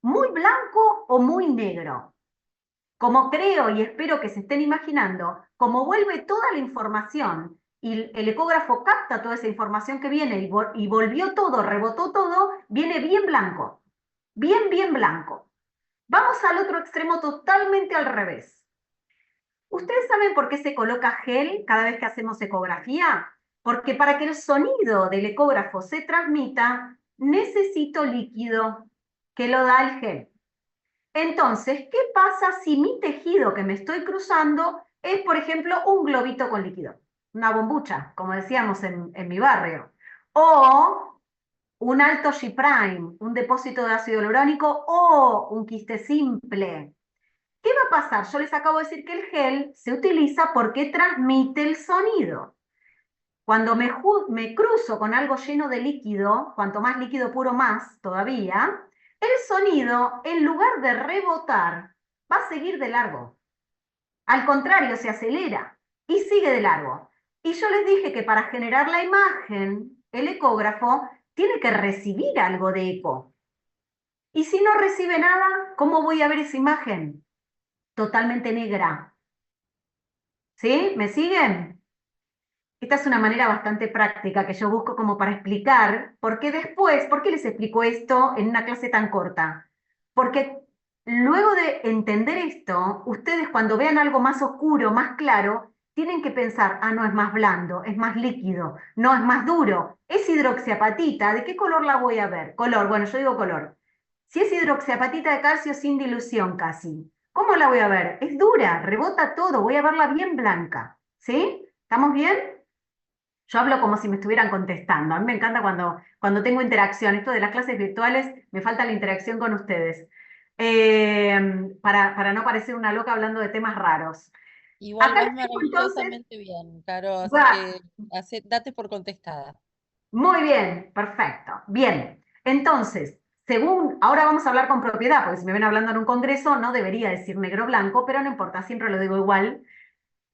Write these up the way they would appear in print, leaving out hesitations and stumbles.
muy blanco o muy negro. Como creo y espero que se estén imaginando, como vuelve toda la información y el ecógrafo capta toda esa información que viene y volvió todo, rebotó todo, viene bien blanco, bien, bien blanco. Vamos al otro extremo totalmente al revés. ¿Ustedes saben por qué se coloca gel cada vez que hacemos ecografía? Porque para que el sonido del ecógrafo se transmita, necesito líquido que lo da el gel. Entonces, ¿qué pasa si mi tejido que me estoy cruzando es, por ejemplo, un globito con líquido? Una bombucha, como decíamos en mi barrio. O un alto G', un depósito de ácido hialurónico o un quiste simple. ¿Qué va a pasar? Yo les acabo de decir que el gel se utiliza porque transmite el sonido. Cuando me cruzo con algo lleno de líquido, cuanto más líquido puro más todavía, el sonido, en lugar de rebotar, va a seguir de largo. Al contrario, se acelera y sigue de largo. Y yo les dije que para generar la imagen, el ecógrafo tiene que recibir algo de eco. Y si no recibe nada, ¿cómo voy a ver esa imagen? Totalmente negra. ¿Sí? ¿Me siguen? Esta es una manera bastante práctica que yo busco como para explicar ¿por qué les explico esto en una clase tan corta? Porque luego de entender esto, ustedes cuando vean algo más oscuro, más claro, tienen que pensar, ah, no, es más blando, es más líquido, no, es más duro, es hidroxiapatita, ¿de qué color la voy a ver? Color, bueno, yo digo color. Si es hidroxiapatita de calcio sin dilución casi, ¿cómo la voy a ver? Es dura, rebota todo, voy a verla bien blanca, ¿sí? ¿Estamos bien? Yo hablo como si me estuvieran contestando. A mí me encanta cuando tengo interacción. Esto de las clases virtuales, me falta la interacción con ustedes. Para no parecer una loca hablando de temas raros. Igual Acá vas les digo entonces, maravillosamente bien, Caro, así va, que date por contestada. muy bien, perfecto. Bien, entonces, ahora vamos a hablar con propiedad, porque si me ven hablando en un congreso, no debería decir negro o blanco, pero no importa, siempre lo digo igual.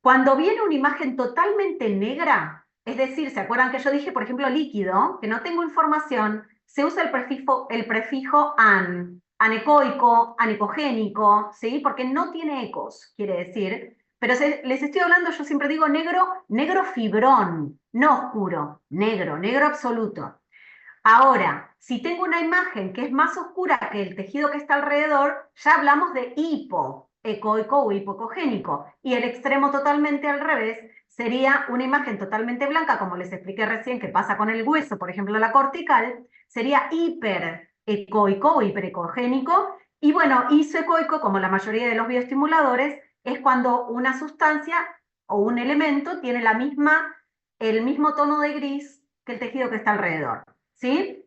Cuando viene una imagen totalmente negra, es decir, ¿se acuerdan que yo dije, por ejemplo, líquido, que no tengo información, se usa el prefijo anecoico, anecogénico, ¿sí? Porque no tiene ecos, quiere decir. Pero les estoy hablando, yo siempre digo negro, negro fibrón, no oscuro, negro, negro absoluto. Ahora, si tengo una imagen que es más oscura que el tejido que está alrededor, ya hablamos de hipoecoico o hipocogénico. Y el extremo totalmente al revés sería una imagen totalmente blanca, como les expliqué recién que pasa con el hueso, por ejemplo, la cortical, sería hiperecoico o hiperecogénico. Y bueno, isoecoico, como la mayoría de los bioestimuladores, es cuando una sustancia o un elemento tiene el mismo tono de gris que el tejido que está alrededor. ¿Sí?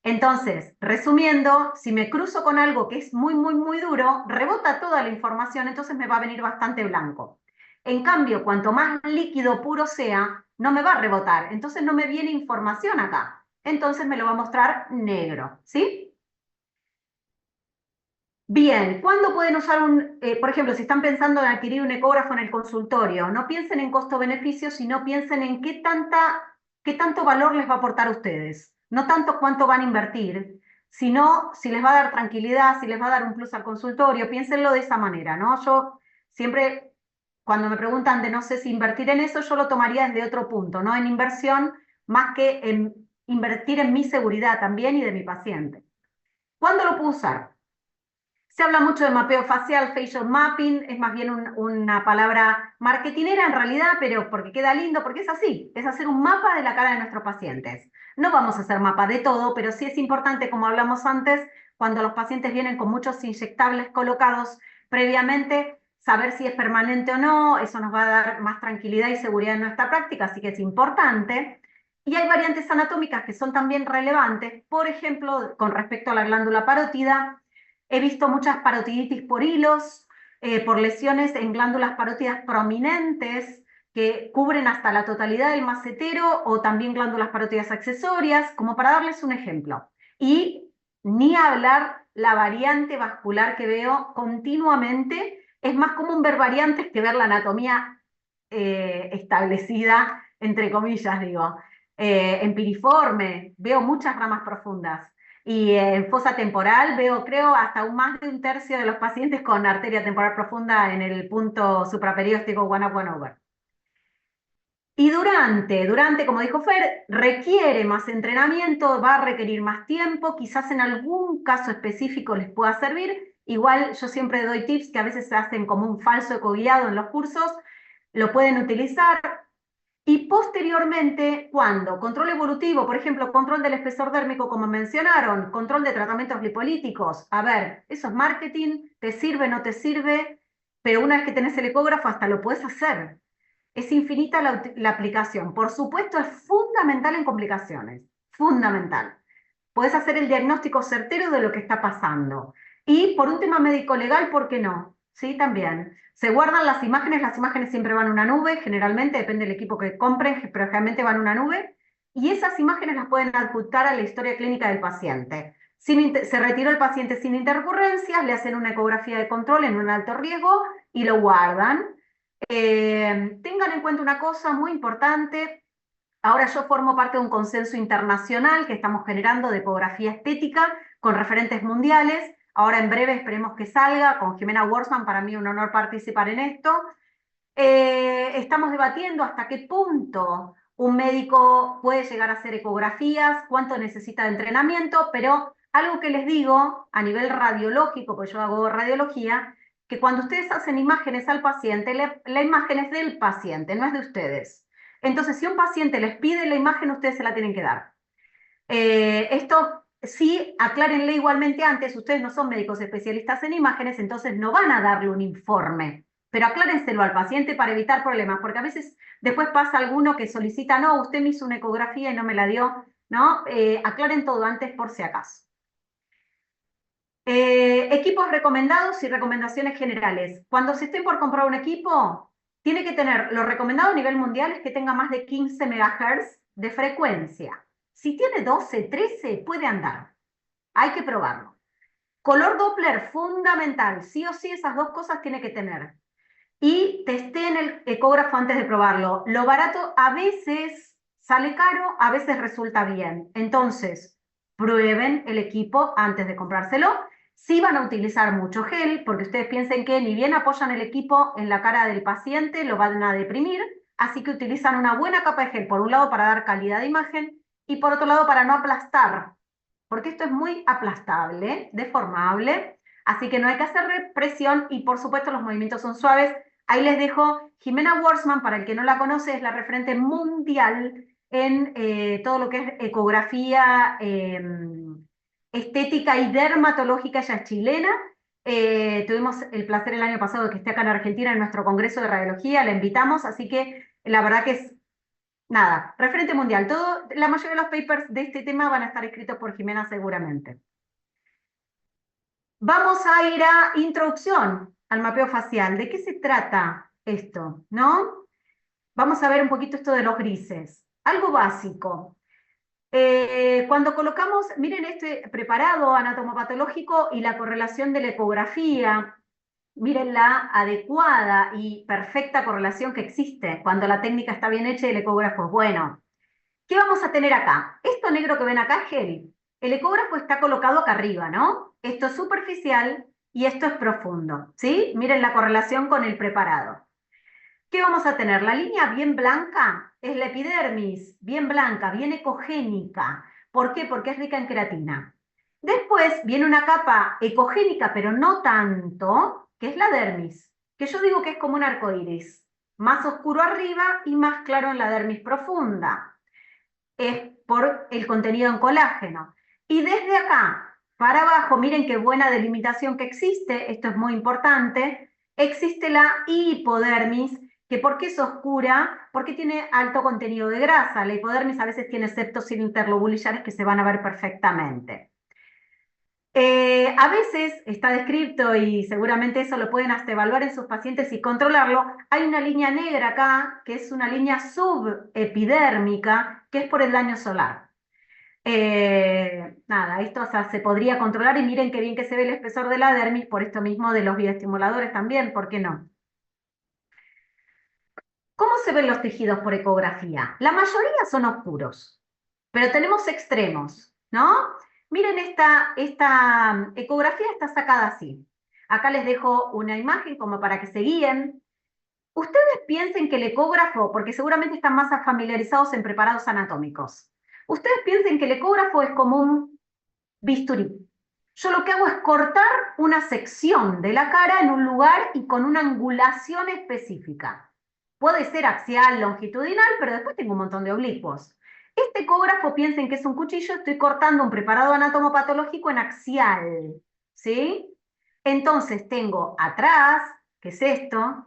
Entonces, resumiendo, si me cruzo con algo que es muy, muy, muy duro, rebota toda la información, entonces me va a venir bastante blanco. En cambio, cuanto más líquido puro sea, no me va a rebotar, entonces no me viene información acá. Entonces me lo va a mostrar negro, ¿sí? Bien, ¿cuándo pueden usar por ejemplo, si están pensando en adquirir un ecógrafo en el consultorio, no piensen en costo-beneficio, sino piensen en qué tanto valor les va a aportar a ustedes. No tanto cuánto van a invertir, sino si les va a dar tranquilidad, si les va a dar un plus al consultorio, piénsenlo de esa manera, ¿no? Yo siempre, cuando me preguntan de no sé si invertir en eso, yo lo tomaría desde otro punto, ¿no? En inversión, más que en invertir en mi seguridad también y de mi paciente. ¿Cuándo lo puedo usar? Se habla mucho de mapeo facial, facial mapping, es más bien una palabra marketinera en realidad, pero porque queda lindo, porque es así, es hacer un mapa de la cara de nuestros pacientes. No vamos a hacer mapa de todo, pero sí es importante, como hablamos antes, cuando los pacientes vienen con muchos inyectables colocados previamente, saber si es permanente o no, eso nos va a dar más tranquilidad y seguridad en nuestra práctica, así que es importante. Y hay variantes anatómicas que son también relevantes, por ejemplo, con respecto a la glándula parótida. He visto muchas parotiditis por hilos, por lesiones en glándulas parótidas prominentes que cubren hasta la totalidad del macetero o también glándulas parótidas accesorias, como para darles un ejemplo. Y ni hablar la variante vascular que veo continuamente, es más común ver variantes que ver la anatomía establecida, entre comillas, digo. En piriforme veo muchas ramas profundas. y en fosa temporal veo, creo, hasta más de un tercio de los pacientes con arteria temporal profunda en el punto supraperióstico one up, one over. Y durante, como dijo Fer, requiere más entrenamiento, va a requerir más tiempo, quizás en algún caso específico les pueda servir. Igual yo siempre doy tips que a veces se hacen como un falso ecoguiado en los cursos, lo pueden utilizar. Y posteriormente, cuando control evolutivo, por ejemplo, control del espesor dérmico, como mencionaron, control de tratamientos lipolíticos, a ver, eso es marketing, te sirve, no te sirve, pero una vez que tenés el ecógrafo hasta lo puedes hacer. Es infinita la aplicación. Por supuesto, es fundamental en complicaciones, fundamental. Puedes hacer el diagnóstico certero de lo que está pasando. Y por un tema médico-legal, ¿por qué no? Sí, también. Se guardan las imágenes siempre van a una nube, generalmente, depende del equipo que compren, pero generalmente van a una nube, y esas imágenes las pueden adjuntar a la historia clínica del paciente. Se retiró el paciente sin intercurrencias, le hacen una ecografía de control en un alto riesgo y lo guardan. Tengan en cuenta una cosa muy importante. Ahora yo formo parte de un consenso internacional que estamos generando de ecografía estética con referentes mundiales. Ahora en breve esperemos que salga con Jimena Wurzman, para mí un honor participar en esto. Estamos debatiendo hasta qué punto un médico puede llegar a hacer ecografías, cuánto necesita de entrenamiento, pero algo que les digo a nivel radiológico, porque yo hago radiología, que cuando ustedes hacen imágenes al paciente, la imagen es del paciente, no es de ustedes. Entonces, si un paciente les pide la imagen, ustedes se la tienen que dar. Esto sí, aclárenle igualmente antes, ustedes no son médicos especialistas en imágenes, entonces no van a darle un informe, pero aclárenselo al paciente para evitar problemas, porque a veces después pasa alguno que solicita, no, usted me hizo una ecografía y no me la dio, ¿no? Aclaren todo antes por si acaso. Equipos recomendados y recomendaciones generales. Cuando se estén por comprar un equipo, tiene que tener, lo recomendado a nivel mundial es que tenga más de 15 MHz de frecuencia. Si tiene 12, 13, puede andar. Hay que probarlo. Color Doppler, fundamental. Sí o sí, esas dos cosas tiene que tener. Y testeen el ecógrafo antes de probarlo. Lo barato a veces sale caro, a veces resulta bien. Entonces, prueben el equipo antes de comprárselo. Si van a utilizar mucho gel, porque ustedes piensen que ni bien apoyan el equipo en la cara del paciente, lo van a deprimir. Así que utilizan una buena capa de gel, por un lado para dar calidad de imagen y por otro lado para no aplastar, porque esto es muy aplastable, deformable, así que no hay que hacer presión y por supuesto los movimientos son suaves. Ahí les dejo, Jimena Wurzman, para el que no la conoce, es la referente mundial en todo lo que es ecografía estética y dermatológica, ella es chilena. Tuvimos el placer el año pasado de que esté acá en Argentina en nuestro congreso de radiología, la invitamos, así que la verdad que es nada, referente mundial. La mayoría de los papers de este tema van a estar escritos por Jimena seguramente. Vamos a ir a introducción al mapeo facial. ¿De qué se trata esto? ¿No? Vamos a ver un poquito esto de los grises. Algo básico. Cuando colocamos, miren este preparado anatomopatológico y la correlación de la ecografía, miren la adecuada y perfecta correlación que existe cuando la técnica está bien hecha y el ecógrafo es bueno. ¿Qué vamos a tener acá? Esto negro que ven acá es gel. El ecógrafo está colocado acá arriba, ¿no? Esto es superficial y esto es profundo, ¿sí? Miren la correlación con el preparado. ¿Qué vamos a tener? La línea bien blanca es la epidermis, bien blanca, bien ecogénica. ¿Por qué? Porque es rica en queratina. Después viene una capa ecogénica, pero no tanto, que es la dermis, que yo digo que es como un arco iris, más oscuro arriba y más claro en la dermis profunda. Es por el contenido en colágeno. Y desde acá para abajo, miren qué buena delimitación que existe, esto es muy importante, existe la hipodermis, que ¿por qué es oscura? Porque tiene alto contenido de grasa. La hipodermis a veces tiene septos interlobulillares que se van a ver perfectamente. A veces está descrito, y seguramente eso lo pueden hasta evaluar en sus pacientes y controlarlo, hay una línea negra acá, que es una línea subepidérmica, que es por el daño solar. Nada, esto o sea, se podría controlar y miren qué bien que se ve el espesor de la dermis, por esto mismo de los bioestimuladores también, ¿por qué no? ¿Cómo se ven los tejidos por ecografía? La mayoría son oscuros, pero tenemos extremos, ¿no? Miren esta ecografía está sacada así. Acá les dejo una imagen como para que se guíen. Ustedes piensen que el ecógrafo, porque seguramente están más familiarizados en preparados anatómicos, ustedes piensen que el ecógrafo es como un bisturí. Yo lo que hago es cortar una sección de la cara en un lugar y con una angulación específica. Puede ser axial, longitudinal, pero después tengo un montón de oblicuos. Este ecógrafo, piensen que es un cuchillo, estoy cortando un preparado anatomopatológico en axial, ¿sí? Entonces tengo atrás, que es esto,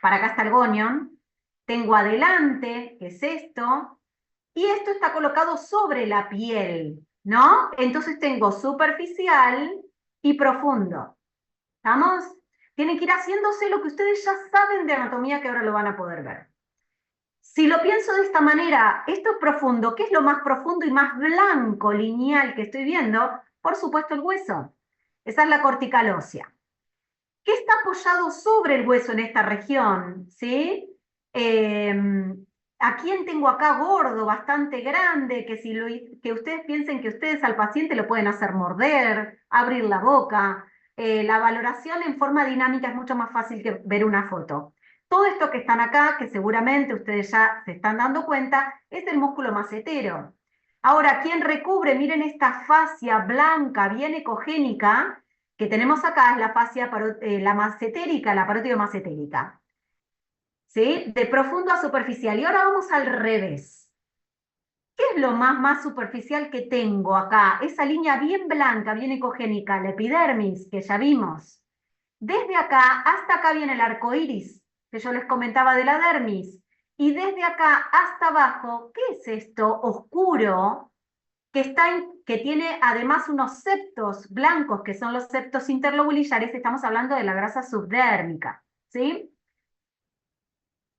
para acá está el gonion, tengo adelante, que es esto, y esto está colocado sobre la piel, ¿no? Entonces tengo superficial y profundo. ¿Estamos? Tienen que ir haciéndose lo que ustedes ya saben de anatomía, que ahora lo van a poder ver. Si lo pienso de esta manera, esto es profundo. ¿Qué es lo más profundo y más blanco, lineal que estoy viendo? Por supuesto el hueso. Esa es la cortical ósea. ¿Qué está apoyado sobre el hueso en esta región? ¿Sí? ¿A quién tengo acá gordo, bastante grande, que ustedes piensen que ustedes al paciente lo pueden hacer morder, abrir la boca? La valoración en forma dinámica es mucho más fácil que ver una foto. Todo esto que están acá, que seguramente ustedes ya se están dando cuenta, es el músculo macetero. Ahora, ¿quién recubre? Miren esta fascia blanca, bien ecogénica, que tenemos acá, es la fascia la macetérica, la parótido macetérica. ¿Sí? De profundo a superficial. Y ahora vamos al revés. ¿Qué es lo más superficial que tengo acá? Esa línea bien blanca, bien ecogénica, la epidermis, que ya vimos. Desde acá hasta acá viene el arco iris, que yo les comentaba de la dermis. Y desde acá hasta abajo, ¿qué es esto oscuro? Que tiene además unos septos blancos, que son los septos interlobulillares. Estamos hablando de la grasa subdérmica, ¿sí?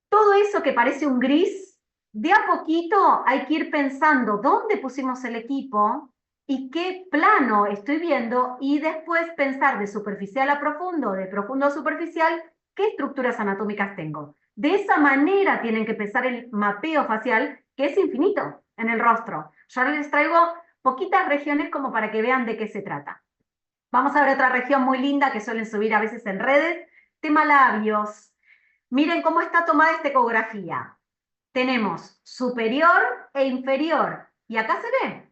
Todo eso que parece un gris, de a poquito hay que ir pensando dónde pusimos el equipo y qué plano estoy viendo, y después pensar de superficial a profundo, de profundo a superficial, qué estructuras anatómicas tengo. De esa manera tienen que pensar el mapeo facial, que es infinito en el rostro. Yo ahora les traigo poquitas regiones como para que vean de qué se trata. Vamos a ver otra región muy linda que suelen subir a veces en redes, tema labios. Miren cómo está tomada esta ecografía. Tenemos superior e inferior. Y acá se ve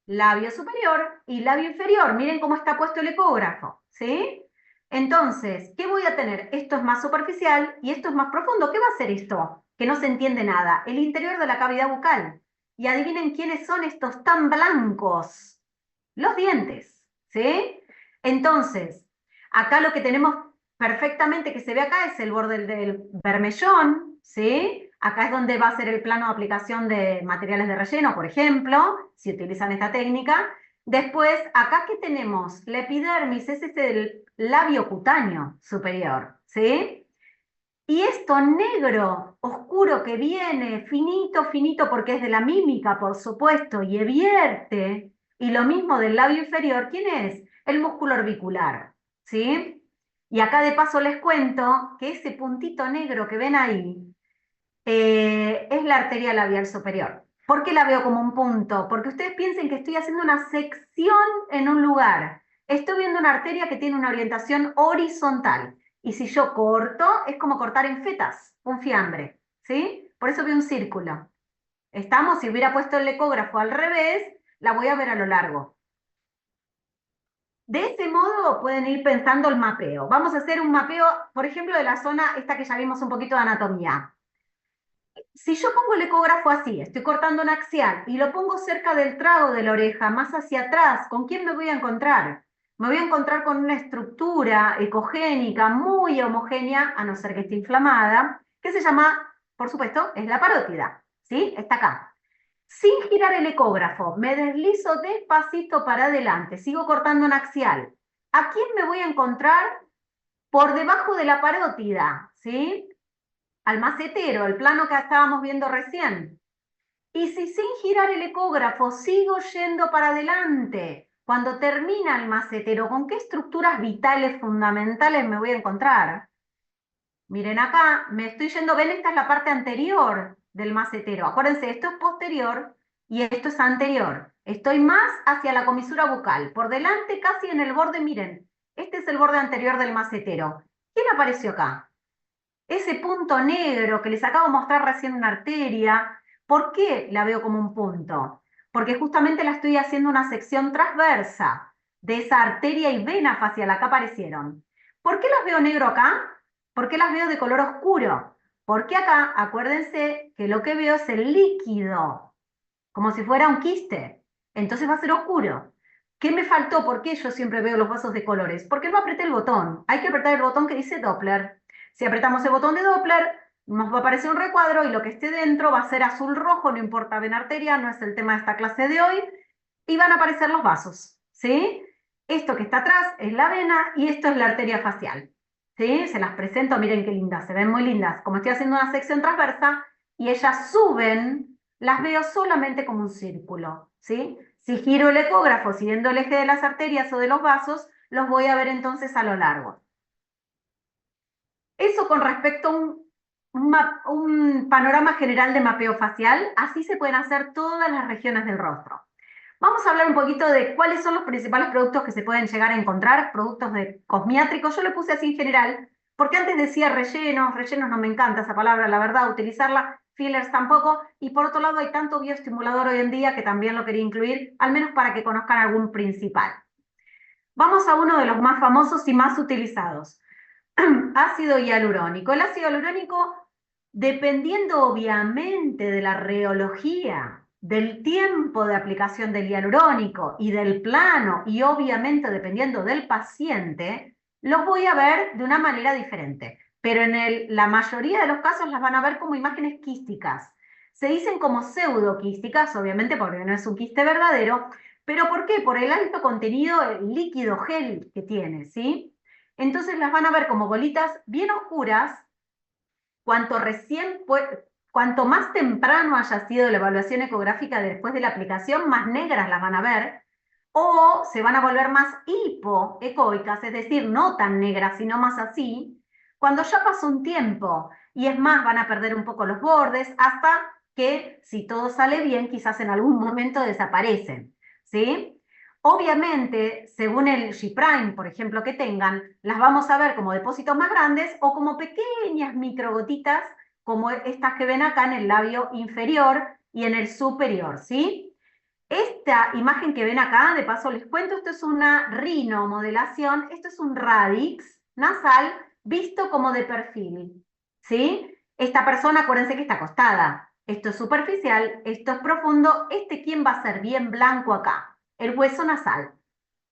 labio superior y labio inferior. Miren cómo está puesto el ecógrafo, ¿sí? Entonces, ¿qué voy a tener? Esto es más superficial y esto es más profundo. ¿Qué va a ser esto? Que no se entiende nada. El interior de la cavidad bucal. Y adivinen quiénes son estos tan blancos. Los dientes, ¿sí? Entonces, acá lo que tenemos perfectamente que se ve acá es el borde del bermellón, ¿sí? Acá es donde va a ser el plano de aplicación de materiales de relleno, por ejemplo, si utilizan esta técnica. Después, acá que tenemos la epidermis, ese es el labio cutáneo superior, ¿sí? Y esto negro, oscuro que viene, finito, finito, porque es de la mímica, por supuesto, y vierte, y lo mismo del labio inferior, ¿quién es? El músculo orbicular, ¿sí? Y acá de paso les cuento que ese puntito negro que ven ahí es la arteria labial superior. ¿Por qué la veo como un punto? Porque ustedes piensen que estoy haciendo una sección en un lugar. Estoy viendo una arteria que tiene una orientación horizontal. Y si yo corto, es como cortar en fetas, un fiambre, ¿sí? Por eso veo un círculo. Estamos, si hubiera puesto el ecógrafo al revés, la voy a ver a lo largo. De ese modo pueden ir pensando el mapeo. Vamos a hacer un mapeo, por ejemplo, de la zona esta que ya vimos un poquito de anatomía. Si yo pongo el ecógrafo así, estoy cortando un axial y lo pongo cerca del trago de la oreja, más hacia atrás, ¿con quién me voy a encontrar? Me voy a encontrar con una estructura ecogénica muy homogénea, a no ser que esté inflamada, que se llama, por supuesto, es la parótida, ¿sí? Está acá. Sin girar el ecógrafo, me deslizo despacito para adelante, sigo cortando un axial. ¿A quién me voy a encontrar? Por debajo de la parótida, ¿sí? Al macetero, el plano que estábamos viendo recién. Y si sin girar el ecógrafo sigo yendo para adelante, cuando termina el macetero, ¿con qué estructuras vitales fundamentales me voy a encontrar? Miren acá, me estoy yendo, ven, esta es la parte anterior del macetero. Acuérdense, esto es posterior y esto es anterior. Estoy más hacia la comisura bucal, por delante casi en el borde, miren, este es el borde anterior del macetero. ¿Qué me apareció acá? Ese punto negro que les acabo de mostrar recién una arteria, ¿por qué la veo como un punto? Porque justamente la estoy haciendo una sección transversa de esa arteria y vena facial, acá aparecieron. ¿Por qué las veo negro acá? ¿Por qué las veo de color oscuro? Porque acá, acuérdense que lo que veo es el líquido, como si fuera un quiste. Entonces va a ser oscuro. ¿Qué me faltó? ¿Por qué yo siempre veo los vasos de colores? Porque no apreté el botón. Hay que apretar el botón que dice Doppler. Si apretamos el botón de Doppler, nos va a aparecer un recuadro y lo que esté dentro va a ser azul rojo, no importa vena arteria, no es el tema de esta clase de hoy, y van a aparecer los vasos, ¿sí? Esto que está atrás es la vena y esto es la arteria facial, ¿sí? Se las presento, miren qué lindas, se ven muy lindas. Como estoy haciendo una sección transversa y ellas suben, las veo solamente como un círculo, ¿sí? Si giro el ecógrafo siguiendo el eje de las arterias o de los vasos, los voy a ver entonces a lo largo. Eso con respecto a un panorama general de mapeo facial, así se pueden hacer todas las regiones del rostro. Vamos a hablar un poquito de cuáles son los principales productos que se pueden llegar a encontrar, productos de cosmiátricos. Yo lo puse así en general, porque antes decía rellenos no me encanta esa palabra, la verdad, utilizarla, fillers tampoco, y por otro lado hay tanto bioestimulador hoy en día que también lo quería incluir, al menos para que conozcan algún principal. Vamos a uno de los más famosos y más utilizados. Ácido hialurónico. El ácido hialurónico, dependiendo obviamente de la reología, del tiempo de aplicación del hialurónico y del plano, y obviamente dependiendo del paciente, los voy a ver de una manera diferente. Pero en la mayoría de los casos las van a ver como imágenes quísticas. Se dicen como pseudoquísticas, obviamente porque no es un quiste verdadero, pero ¿por qué? Por el alto contenido líquido gel que tiene, ¿sí? Entonces las van a ver como bolitas bien oscuras, cuanto más temprano haya sido la evaluación ecográfica después de la aplicación, más negras las van a ver, o se van a volver más hipoecoicas, es decir, no tan negras, sino más así, cuando ya pasó un tiempo, y es más, van a perder un poco los bordes, hasta que, si todo sale bien, quizás en algún momento desaparecen, ¿sí? Obviamente, según el G', por ejemplo, que tengan, las vamos a ver como depósitos más grandes o como pequeñas microgotitas, como estas que ven acá en el labio inferior y en el superior, ¿sí? Esta imagen que ven acá, de paso les cuento, esto es una rinomodelación, esto es un radix nasal visto como de perfil, ¿sí? Esta persona, acuérdense que está acostada. Esto es superficial, esto es profundo. ¿Quién va a ser bien blanco acá? El hueso nasal,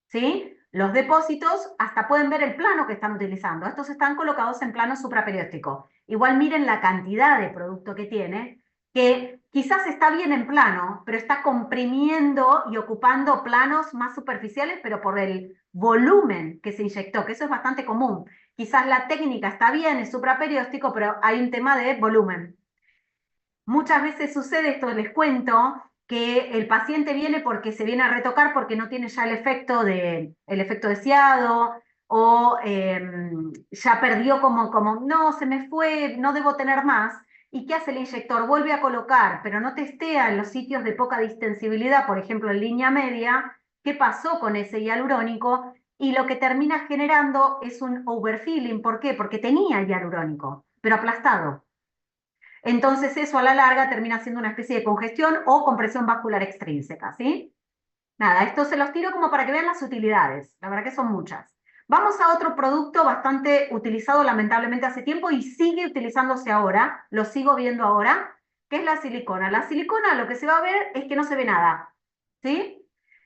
¿sí? Los depósitos hasta pueden ver el plano que están utilizando. Estos están colocados en plano supraperióstico. Igual miren la cantidad de producto que tiene, que quizás está bien en plano, pero está comprimiendo y ocupando planos más superficiales, pero por el volumen que se inyectó, que eso es bastante común. Quizás la técnica está bien, es supraperióstico, pero hay un tema de volumen. Muchas veces sucede esto, les cuento, que el paciente viene porque se viene a retocar porque no tiene ya el efecto deseado o ya perdió como, no, se me fue, no debo tener más. ¿Y qué hace el inyector? Vuelve a colocar, pero no testea en los sitios de poca distensibilidad, por ejemplo en línea media, qué pasó con ese hialurónico, y lo que termina generando es un overfilling. ¿Por qué? Porque tenía hialurónico, pero aplastado. Entonces eso a la larga termina siendo una especie de congestión o compresión vascular extrínseca, ¿sí? Nada, esto se los tiro como para que vean las utilidades, la verdad que son muchas. Vamos a otro producto bastante utilizado lamentablemente hace tiempo y sigue utilizándose ahora, lo sigo viendo ahora, que es la silicona. La silicona lo que se va a ver es que no se ve nada, ¿sí?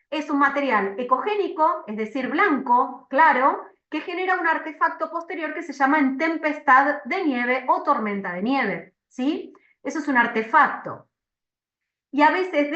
Es un material ecogénico, es decir, blanco, claro, que genera un artefacto posterior que se llama en tempestad de nieve o tormenta de nieve, ¿sí? Eso es un artefacto. Y a veces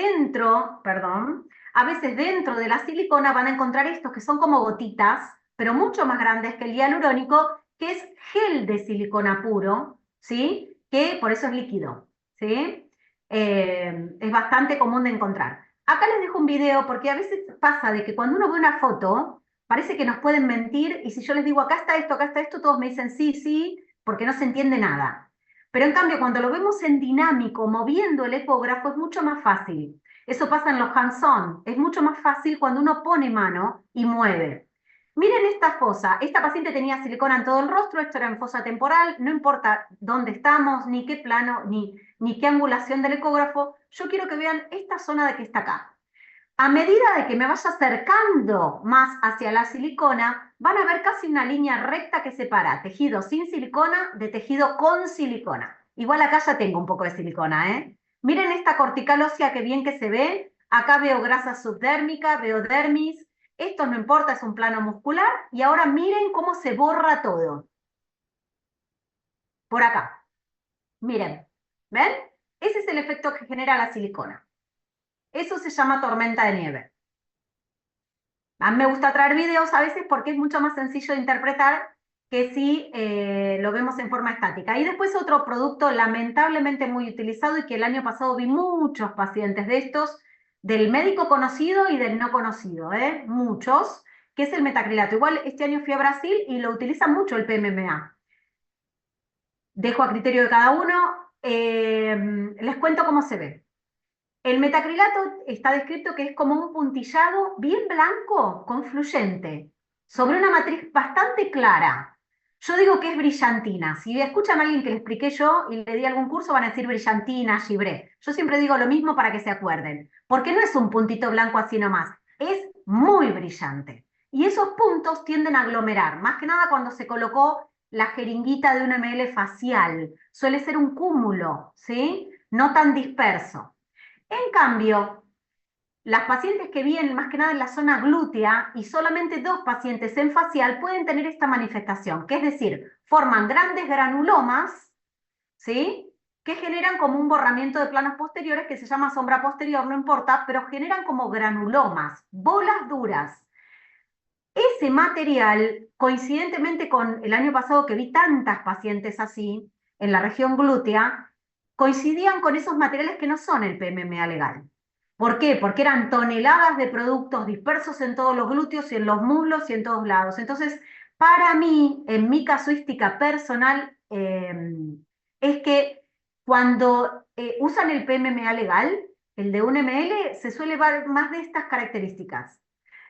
a veces dentro de la silicona van a encontrar estos que son como gotitas, pero mucho más grandes que el hialurónico, que es gel de silicona puro, ¿sí? Que por eso es líquido, ¿sí? Es bastante común de encontrar. Acá les dejo un video porque a veces pasa de que cuando uno ve una foto, parece que nos pueden mentir y si yo les digo acá está esto, todos me dicen sí, sí, porque no se entiende nada. Pero en cambio, cuando lo vemos en dinámico, moviendo el ecógrafo, es mucho más fácil. Eso pasa en los hands-on. Es mucho más fácil cuando uno pone mano y mueve. Miren esta fosa. Esta paciente tenía silicona en todo el rostro, esto era en fosa temporal, no importa dónde estamos, ni qué plano, ni qué angulación del ecógrafo. Yo quiero que vean esta zona de que está acá. A medida de que me vaya acercando más hacia la silicona, van a ver casi una línea recta que separa tejido sin silicona de tejido con silicona. Igual acá ya tengo un poco de silicona, ¿eh? Miren esta cortical ósea que bien que se ve. Acá veo grasa subdérmica, veo dermis. Esto no importa, es un plano muscular. Y ahora miren cómo se borra todo. Por acá. Miren. ¿Ven? Ese es el efecto que genera la silicona. Eso se llama tormenta de nieve. A mí me gusta traer videos a veces porque es mucho más sencillo de interpretar que si lo vemos en forma estática. Y después otro producto lamentablemente muy utilizado y que el año pasado vi muchos pacientes de estos, del médico conocido y del no conocido, muchos, que es el metacrilato. Igual este año fui a Brasil y lo utilizan mucho el PMMA. Dejo a criterio de cada uno, les cuento cómo se ve. El metacrilato está descrito que es como un puntillado bien blanco, confluyente, sobre una matriz bastante clara. Yo digo que es brillantina. Si escuchan a alguien que le expliqué yo y le di algún curso, van a decir brillantina, gibré. Yo siempre digo lo mismo para que se acuerden, porque no es un puntito blanco así nomás, es muy brillante. Y esos puntos tienden a aglomerar, más que nada cuando se colocó la jeringuita de un ml facial. Suele ser un cúmulo, ¿sí? No tan disperso. En cambio, las pacientes que vienen más que nada en la zona glútea y solamente 2 pacientes en facial pueden tener esta manifestación, que es decir, forman grandes granulomas, ¿sí? Que generan como un borramiento de planos posteriores que se llama sombra posterior, no importa, pero generan como granulomas, bolas duras. Ese material, coincidentemente con el año pasado que vi tantas pacientes así en la región glútea, coincidían con esos materiales que no son el PMMA legal. ¿Por qué? Porque eran toneladas de productos dispersos en todos los glúteos y en los muslos y en todos lados. Entonces, para mí, en mi casuística personal, es que cuando usan el PMMA legal, el de 1 ml, se suele ver más de estas características.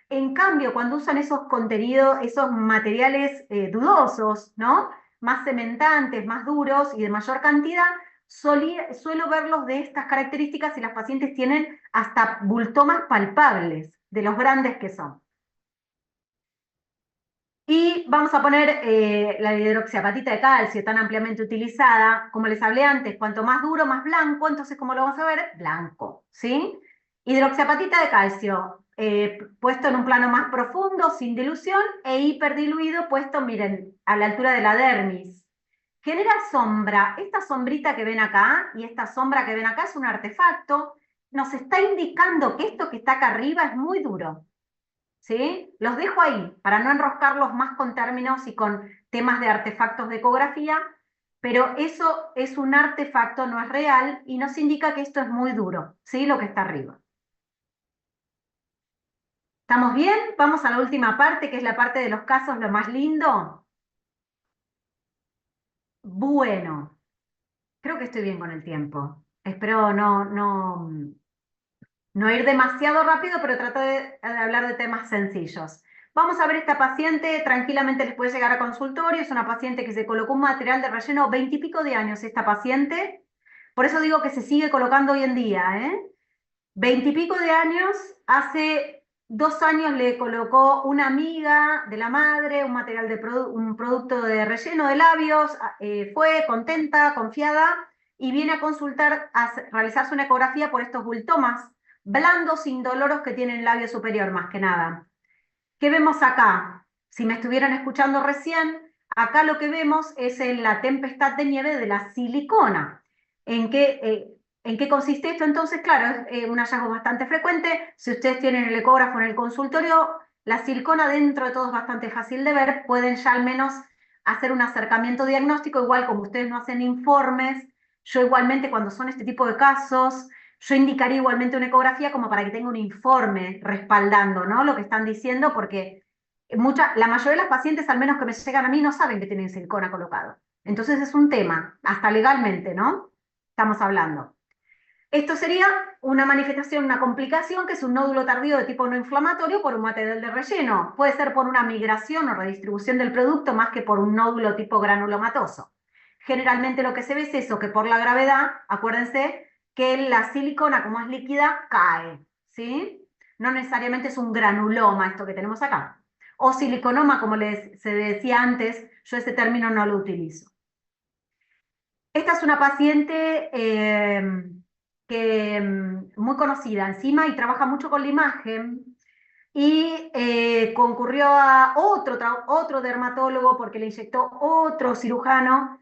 En cambio, cuando usan esos contenidos, esos materiales dudosos, ¿no? Más cementantes, más duros y de mayor cantidad, suelo verlos de estas características y las pacientes tienen hasta bultomas palpables de los grandes que son. Y vamos a poner la hidroxiapatita de calcio, tan ampliamente utilizada. Como les hablé antes, cuanto más duro, más blanco. Entonces, ¿cómo lo vamos a ver? Blanco, ¿sí? Hidroxiapatita de calcio, puesto en un plano más profundo, sin dilución, e hiperdiluido, puesto, miren, a la altura de la dermis. Genera sombra. Esta sombrita que ven acá y esta sombra que ven acá es un artefacto. Nos está indicando que esto que está acá arriba es muy duro. ¿Sí? Los dejo ahí para no enroscarlos más con términos y con temas de artefactos de ecografía, pero eso es un artefacto, no es real, y nos indica que esto es muy duro, ¿sí? Lo que está arriba. ¿Estamos bien? Vamos a la última parte, que es la parte de los casos, lo más lindo. Bueno, creo que estoy bien con el tiempo. Espero no ir demasiado rápido, pero trato de hablar de temas sencillos. Vamos a ver esta paciente, tranquilamente les puede llegar a consultorio, es una paciente que se colocó un material de relleno 20 y pico de años esta paciente, por eso digo que se sigue colocando hoy en día, 20 y pico de años, hace 2 años le colocó una amiga de la madre un material de un producto de relleno de labios, fue contenta, confiada, y viene a consultar, a realizarse una ecografía por estos bultomas blandos, indoloros que tienen el labio superior, más que nada. ¿Qué vemos acá? Si me estuvieran escuchando recién, acá lo que vemos es en la tempestad de nieve de la silicona. ¿En qué consiste esto? Entonces, claro, es un hallazgo bastante frecuente. Si ustedes tienen el ecógrafo en el consultorio, la silicona dentro de todo es bastante fácil de ver. Pueden ya al menos hacer un acercamiento diagnóstico, igual como ustedes no hacen informes. Yo igualmente cuando son este tipo de casos, yo indicaría igualmente una ecografía como para que tenga un informe respaldando, ¿no? Lo que están diciendo, porque la mayoría de las pacientes, al menos que me llegan a mí, no saben que tienen silicona colocado. Entonces es un tema, hasta legalmente, ¿no? Estamos hablando. Esto sería una manifestación, una complicación, que es un nódulo tardío de tipo no inflamatorio por un material de relleno. Puede ser por una migración o redistribución del producto más que por un nódulo tipo granulomatoso. Generalmente lo que se ve es eso, que por la gravedad, acuérdense que la silicona, como es líquida, cae, ¿sí? No necesariamente es un granuloma esto que tenemos acá. O siliconoma, como se decía antes, yo ese término no lo utilizo. Esta es una paciente muy conocida encima y trabaja mucho con la imagen y concurrió a otro dermatólogo porque le inyectó otro cirujano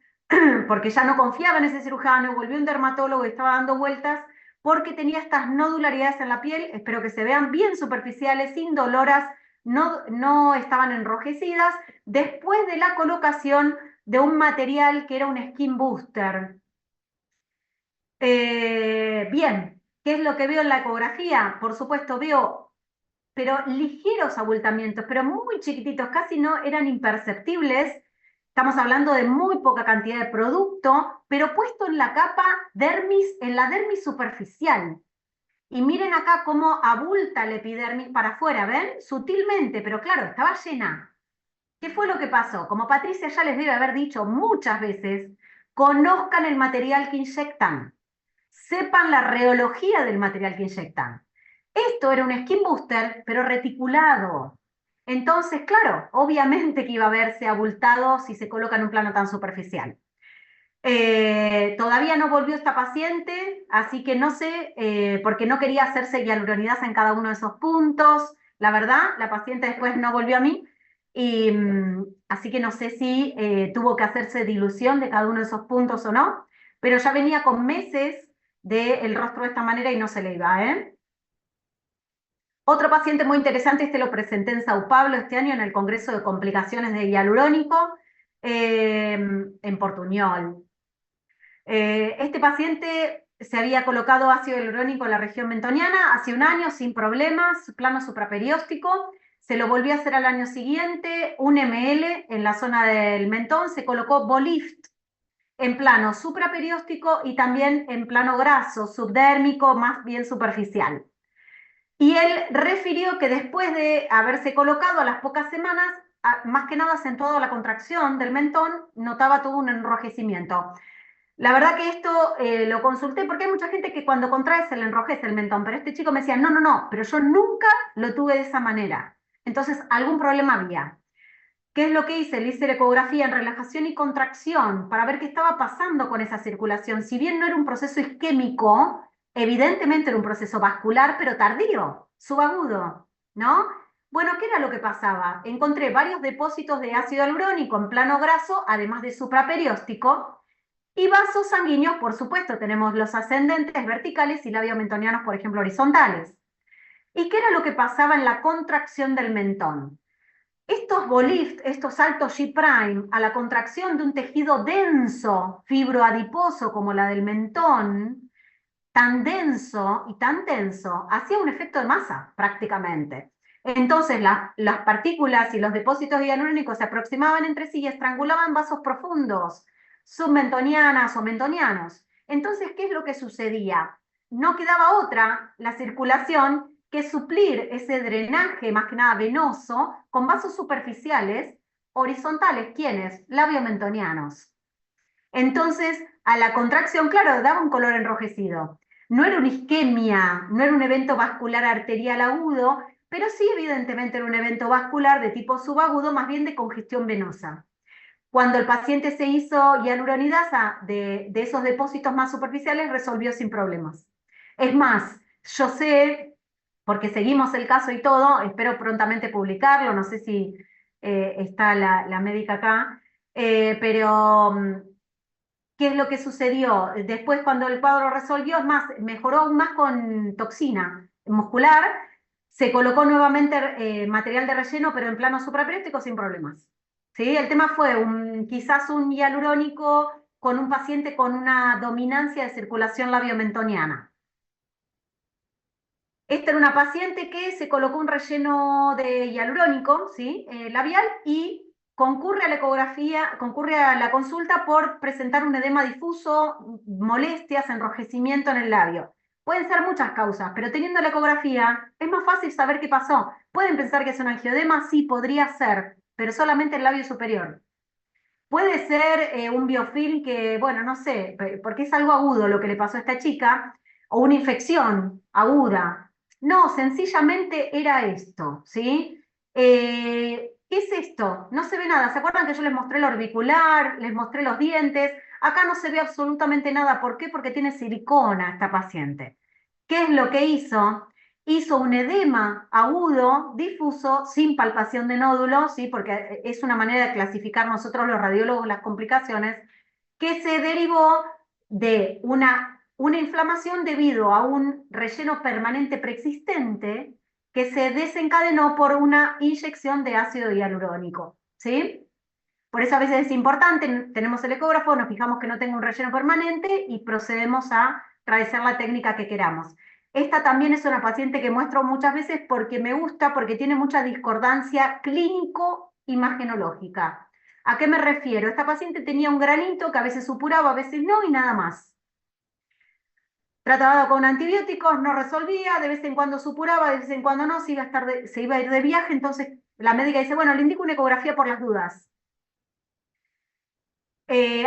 porque ya no confiaba en ese cirujano, volvió un dermatólogo y estaba dando vueltas porque tenía estas nodularidades en la piel, espero que se vean bien superficiales, indoloras, no estaban enrojecidas, después de la colocación de un material que era un skin booster. Bien, ¿qué es lo que veo en la ecografía? Por supuesto, veo, pero ligeros abultamientos, pero muy chiquititos, casi no eran imperceptibles. Estamos hablando de muy poca cantidad de producto, pero puesto en la capa dermis, en la dermis superficial. Y miren acá cómo abulta la epidermis para afuera, ¿ven? Sutilmente, pero claro, estaba llena. ¿Qué fue lo que pasó? Como Patricia ya les debe haber dicho muchas veces, conozcan el material que inyectan, sepan la reología del material que inyectan. Esto era un skin booster, pero reticulado. Entonces, claro, obviamente que iba a verse abultado si se coloca en un plano tan superficial. Todavía no volvió esta paciente, así que no sé, porque no quería hacerse hialuronidasa en cada uno de esos puntos. La verdad, la paciente después no volvió a mí, y así que no sé si tuvo que hacerse dilución de cada uno de esos puntos o no, pero ya venía con meses del rostro de esta manera y no se le iba, ¿eh? Otro paciente muy interesante, este lo presenté en Sao Paulo este año en el Congreso de Complicaciones de Hialurónico, en Portuñol. Este paciente se había colocado ácido hialurónico en la región mentoniana hace un año sin problemas, plano supraperióstico, se lo volvió a hacer al año siguiente, un ml en la zona del mentón, se colocó Bolift en plano supraperióstico y también en plano graso, subdérmico, más bien superficial. Y él refirió que después de haberse colocado a las pocas semanas, más que nada acentuado la contracción del mentón, notaba todo un enrojecimiento. La verdad que esto lo consulté porque hay mucha gente que cuando contrae se le enrojece el mentón, pero este chico me decía, no, no, no, pero yo nunca lo tuve de esa manera. Entonces, algún problema había. ¿Qué es lo que hice? Le hice la ecografía en relajación y contracción para ver qué estaba pasando con esa circulación. Si bien no era un proceso isquémico, evidentemente era un proceso vascular, pero tardío, subagudo, ¿no? Bueno, ¿qué era lo que pasaba? Encontré varios depósitos de ácido hialurónico en plano graso, además de supraperióstico, y vasos sanguíneos, por supuesto, tenemos los ascendentes verticales y labiomentonianos, por ejemplo, horizontales. ¿Y qué era lo que pasaba en la contracción del mentón? Estos bolift, estos saltos G' a la contracción de un tejido denso, fibroadiposo como la del mentón, tan denso y tan tenso, hacía un efecto de masa prácticamente. Entonces las partículas y los depósitos hialurónicos se aproximaban entre sí y estrangulaban vasos profundos, submentonianas o mentonianos. Entonces, ¿qué es lo que sucedía? No quedaba otra, la circulación, que suplir ese drenaje, más que nada venoso, con vasos superficiales, horizontales, ¿quiénes? Labiomentonianos. Entonces, a la contracción, claro, daba un color enrojecido. No era una isquemia, no era un evento vascular arterial agudo, pero sí, evidentemente, era un evento vascular de tipo subagudo, más bien de congestión venosa. Cuando el paciente se hizo hialuronidasa de esos depósitos más superficiales, resolvió sin problemas. Es más, yo sé, porque seguimos el caso y todo, espero prontamente publicarlo, no sé si está la médica acá, pero ¿qué es lo que sucedió? Después, cuando el cuadro resolvió, es más, mejoró aún más con toxina muscular, se colocó nuevamente material de relleno, pero en plano supraperióstico sin problemas. ¿Sí? El tema fue quizás un hialurónico con un paciente con una dominancia de circulación labiomentoniana. Esta era una paciente que se colocó un relleno de hialurónico, ¿sí? Labial, y concurre a la ecografía, concurre a la consulta por presentar un edema difuso, molestias, enrojecimiento en el labio. Pueden ser muchas causas, pero teniendo la ecografía es más fácil saber qué pasó. ¿Pueden pensar que es un angioedema? Sí, podría ser, pero solamente el labio superior. Puede ser un biofilm que, bueno, no sé, porque es algo agudo lo que le pasó a esta chica, o una infección aguda. No, sencillamente era esto, ¿sí? ¿Qué es esto? No se ve nada. ¿Se acuerdan que yo les mostré el orbicular, les mostré los dientes? Acá no se ve absolutamente nada. ¿Por qué? Porque tiene silicona esta paciente. ¿Qué es lo que hizo? Hizo un edema agudo, difuso, sin palpación de nódulos, ¿sí? Porque es una manera de clasificar nosotros los radiólogos las complicaciones, que se derivó de una inflamación debido a un relleno permanente preexistente que se desencadenó por una inyección de ácido hialurónico, ¿sí? Por eso a veces es importante, tenemos el ecógrafo, nos fijamos que no tenga un relleno permanente y procedemos a realizar la técnica que queramos. Esta también es una paciente que muestro muchas veces porque me gusta, porque tiene mucha discordancia clínico-imagenológica. ¿A qué me refiero? Esta paciente tenía un granito que a veces supuraba, a veces no, y nada más. Trataba con antibióticos, no resolvía, de vez en cuando supuraba, de vez en cuando no, se iba a ir de viaje, entonces la médica dice, bueno, le indico una ecografía por las dudas.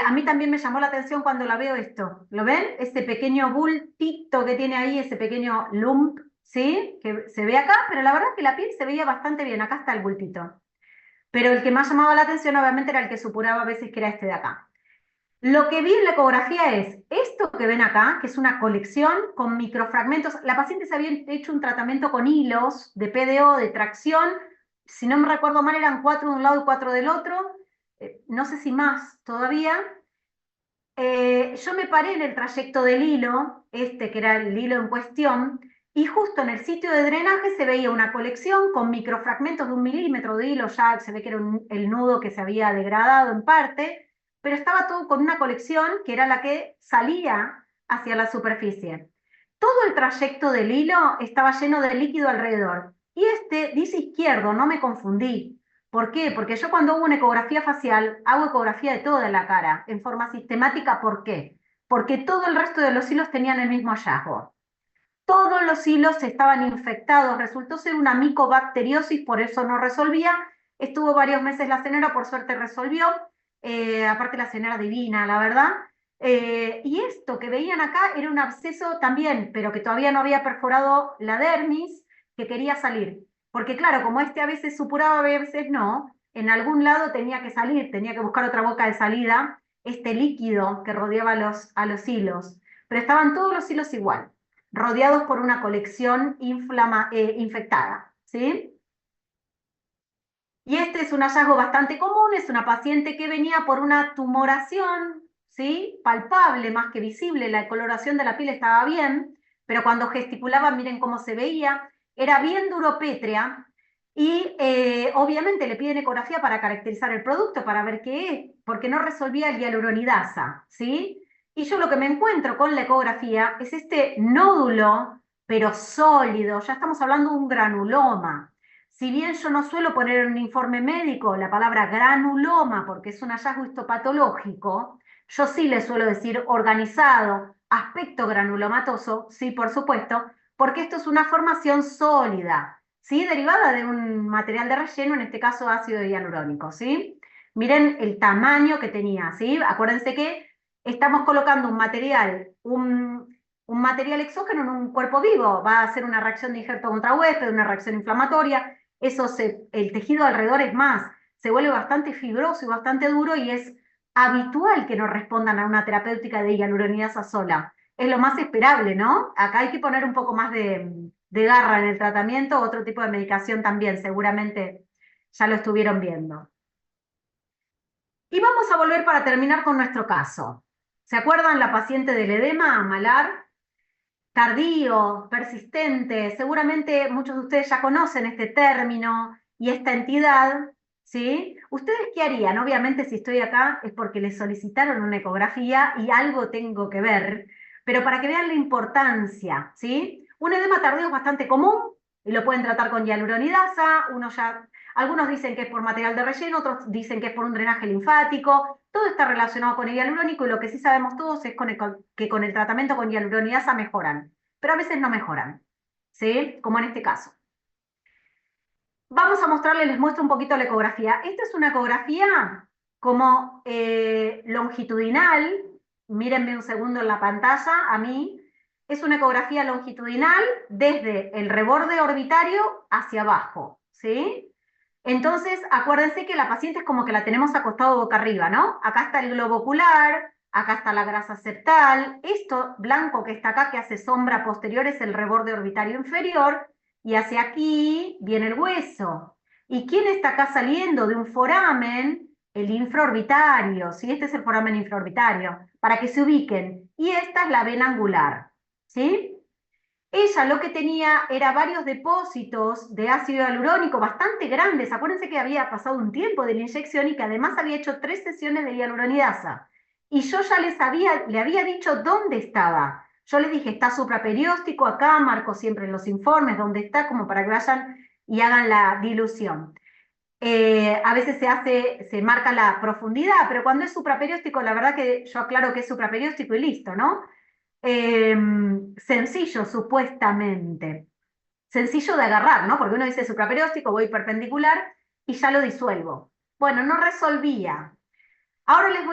A mí también me llamó la atención cuando la veo esto. ¿Lo ven? Ese pequeño bultito que tiene ahí, ese pequeño lump, ¿sí? Que se ve acá, pero la verdad es que la piel se veía bastante bien. Acá está el bultito. Pero el que más llamaba la atención, obviamente, era el que supuraba a veces que era este de acá. Lo que vi en la ecografía es esto que ven acá, que es una colección con microfragmentos. La paciente se había hecho un tratamiento con hilos de PDO, de tracción. Si no me recuerdo mal, eran 4 de un lado y 4 del otro. No sé si más todavía. Yo me paré en el trayecto del hilo, este que era el hilo en cuestión, y justo en el sitio de drenaje se veía una colección con microfragmentos de 1 milímetro de hilo, ya se ve que era el nudo que se había degradado en parte, pero estaba todo con una colección que era la que salía hacia la superficie. Todo el trayecto del hilo estaba lleno de líquido alrededor. Y este dice izquierdo, no me confundí. ¿Por qué? Porque yo cuando hago una ecografía facial, hago ecografía de toda la cara, en forma sistemática. ¿Por qué? Porque todo el resto de los hilos tenían el mismo hallazgo. Todos los hilos estaban infectados, resultó ser una micobacteriosis, por eso no resolvía. Estuvo varios meses la señora, por suerte resolvió. Aparte la señora divina, la verdad. Y esto que veían acá era un absceso también, pero que todavía no había perforado la dermis, que quería salir. Porque claro, como este a veces supuraba, a veces no, en algún lado tenía que salir, tenía que buscar otra boca de salida, este líquido que rodeaba a los hilos. Pero estaban todos los hilos igual, rodeados por una colección infectada, ¿sí? Y este es un hallazgo bastante común, es una paciente que venía por una tumoración, ¿sí? Palpable, más que visible, la coloración de la piel estaba bien, pero cuando gesticulaba, miren cómo se veía, era bien duropétrea, y obviamente le piden ecografía para caracterizar el producto, para ver qué es, porque no resolvía el hialuronidasa, ¿sí? Y yo lo que me encuentro con la ecografía es este nódulo, pero sólido, ya estamos hablando de un granuloma. Si bien yo no suelo poner en un informe médico la palabra granuloma porque es un hallazgo histopatológico, yo sí le suelo decir organizado, aspecto granulomatoso, sí, por supuesto, porque esto es una formación sólida, ¿sí? Derivada de un material de relleno, en este caso ácido hialurónico, ¿sí? Miren el tamaño que tenía, ¿sí? Acuérdense que estamos colocando un material exógeno en un cuerpo vivo, va a hacer una reacción de injerto contra huésped, una reacción inflamatoria, el tejido alrededor es más, se vuelve bastante fibroso y bastante duro y es habitual que no respondan a una terapéutica de hialuronidasa sola. Es lo más esperable, ¿no? Acá hay que poner un poco más de garra en el tratamiento, otro tipo de medicación también, seguramente ya lo estuvieron viendo. Y vamos a volver para terminar con nuestro caso. ¿Se acuerdan la paciente del edema malar? Tardío, persistente, seguramente muchos de ustedes ya conocen este término y esta entidad, ¿sí? ¿Ustedes qué harían? Obviamente si estoy acá es porque les solicitaron una ecografía y algo tengo que ver, pero para que vean la importancia, ¿sí? Un edema tardío es bastante común y lo pueden tratar con hialuronidasa, algunos dicen que es por material de relleno, otros dicen que es por un drenaje linfático, todo está relacionado con el hialurónico y lo que sí sabemos todos es que con el tratamiento con hialuronidasa mejoran. pero a veces no mejoran, ¿sí? Como en este caso. Vamos a mostrarles, les muestro un poquito la ecografía. Esta es una ecografía como longitudinal. Mírenme un segundo en la pantalla, a mí. Es una ecografía longitudinal desde el reborde orbitario hacia abajo, ¿sí? Entonces, acuérdense que la paciente es como que la tenemos acostado boca arriba, ¿no? Acá está el globo ocular, acá está la grasa septal. Esto blanco que está acá, que hace sombra posterior, es el reborde orbitario inferior, y hacia aquí viene el hueso. ¿Y quién está acá saliendo de un foramen? El infraorbitario, ¿sí? Este es el foramen infraorbitario, para que se ubiquen. Y esta es la vena angular, ¿sí? Ella lo que tenía era varios depósitos de ácido hialurónico bastante grandes. Acuérdense que había pasado un tiempo de la inyección y que además había hecho 3 sesiones de hialuronidasa. Y yo ya le había dicho dónde estaba. Yo les dije, está supraperióstico, acá marco siempre en los informes dónde está, como para que vayan y hagan la dilución. A veces se marca la profundidad, pero cuando es supraperióstico, la verdad que yo aclaro que es supraperióstico y listo, ¿no? Sencillo, supuestamente. Sencillo de agarrar, ¿no? Porque uno dice supraperióstico, voy perpendicular y ya lo disuelvo. Bueno, no resolvía. Ahora les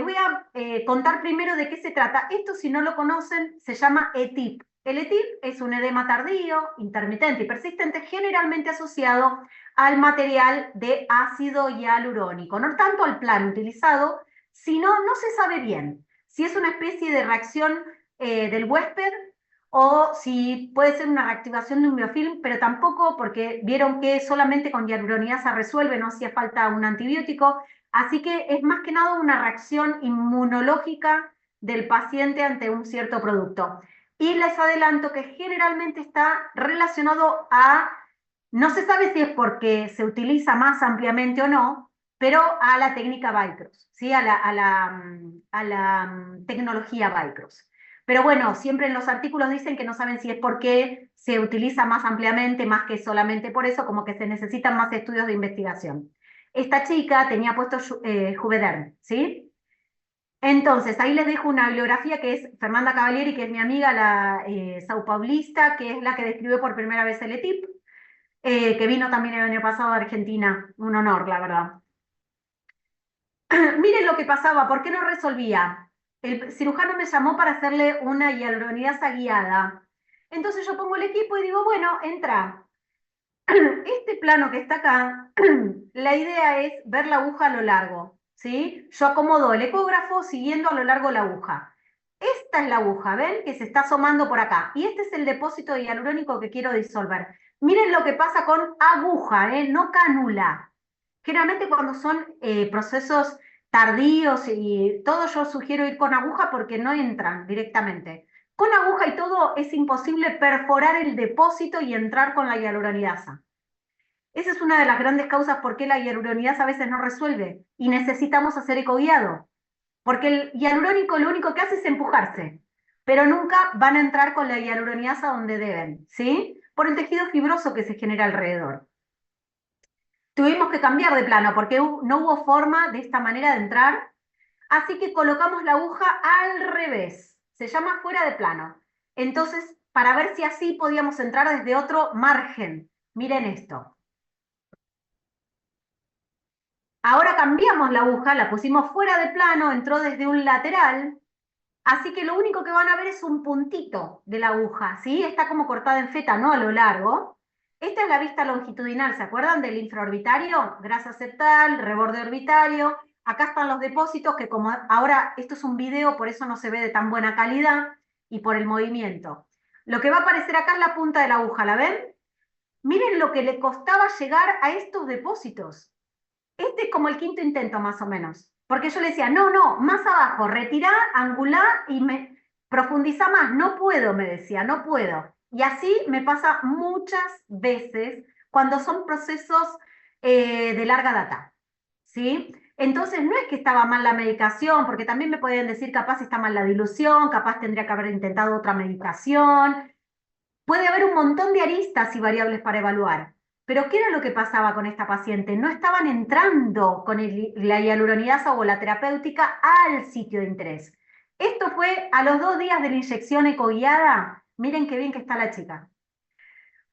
voy a contar primero de qué se trata. Esto, si no lo conocen, se llama ETIP. El ETIP es un edema tardío, intermitente y persistente, generalmente asociado al material de ácido hialurónico. No tanto al plan utilizado, sino no se sabe bien si es una especie de reacción del huésped o si puede ser una reactivación de un biofilm, pero tampoco, porque vieron que solamente con hialuronidasa resuelve, no hacía falta un antibiótico. Así que es más que nada una reacción inmunológica del paciente ante un cierto producto. Y les adelanto que generalmente está relacionado a, no se sabe si es porque se utiliza más ampliamente o no, pero a la técnica Bicross, ¿sí? a la tecnología Bicross. Pero bueno, siempre en los artículos dicen que no saben si es porque se utiliza más ampliamente, más que solamente por eso, como que se necesitan más estudios de investigación. Esta chica tenía puesto Juvederm, ¿sí? Entonces, ahí les dejo una bibliografía que es Fernanda Cavalieri, que es mi amiga, la saupaulista, que es la que describió por primera vez el ETIP, que vino también el año pasado a Argentina. Un honor, la verdad. Miren lo que pasaba, ¿por qué no resolvía? El cirujano me llamó para hacerle una hialuronidasa guiada. Entonces yo pongo el equipo y digo, bueno, entra. Este plano que está acá, la idea es ver la aguja a lo largo, ¿sí? Yo acomodo el ecógrafo siguiendo a lo largo la aguja. Esta es la aguja, ¿ven? Que se está asomando por acá. Y este es el depósito de hialurónico que quiero disolver. Miren lo que pasa con aguja, no cánula. Generalmente cuando son procesos tardíos y todo, yo sugiero ir con aguja porque no entran directamente. Con aguja y todo es imposible perforar el depósito y entrar con la hialuronidasa. Esa es una de las grandes causas por qué la hialuronidasa a veces no resuelve y necesitamos hacer ecoguiado. Porque el hialurónico lo único que hace es empujarse, pero nunca van a entrar con la hialuronidasa donde deben, ¿sí? Por el tejido fibroso que se genera alrededor. Tuvimos que cambiar de plano porque no hubo forma de esta manera de entrar, así que colocamos la aguja al revés, se llama fuera de plano. Entonces, para ver si así podíamos entrar desde otro margen, miren esto. Ahora cambiamos la aguja, la pusimos fuera de plano, entró desde un lateral, así que lo único que van a ver es un puntito de la aguja, ¿sí? Está como cortada en feta, no a lo largo. Esta es la vista longitudinal, ¿se acuerdan del infraorbitario? Grasa septal, reborde orbitario. Acá están los depósitos que como ahora esto es un video, por eso no se ve de tan buena calidad y por el movimiento. Lo que va a aparecer acá es la punta de la aguja, ¿la ven? Miren lo que le costaba llegar a estos depósitos. Este es como el quinto intento más o menos, porque yo le decía, no, no, más abajo, retirá, angulá y me profundizá más. No puedo, me decía, no puedo. Y así me pasa muchas veces cuando son procesos de larga data, ¿sí? Entonces no es que estaba mal la medicación, porque también me podían decir capaz está mal la dilución, capaz tendría que haber intentado otra medicación. Puede haber un montón de aristas y variables para evaluar. Pero ¿qué era lo que pasaba con esta paciente? No estaban entrando con la hialuronidasa o la terapéutica al sitio de interés. Esto fue a los 2 días de la inyección ecoguiada. miren qué bien que está la chica.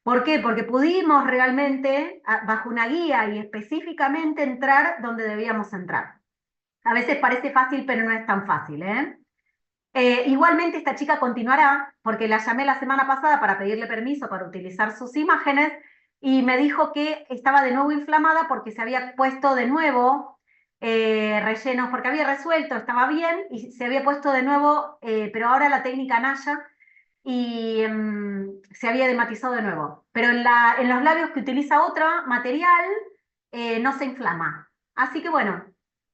¿Por qué? Porque pudimos realmente, bajo una guía y específicamente, entrar donde debíamos entrar. A veces parece fácil, pero no es tan fácil, ¿eh? Igualmente esta chica continuará, porque la llamé la semana pasada para pedirle permiso para utilizar sus imágenes y me dijo que estaba de nuevo inflamada porque se había puesto de nuevo rellenos, porque había resuelto, estaba bien y se había puesto de nuevo, pero ahora la técnica Naya y se había dematizado de nuevo. Pero en los labios que utiliza otro material no se inflama. Así que bueno,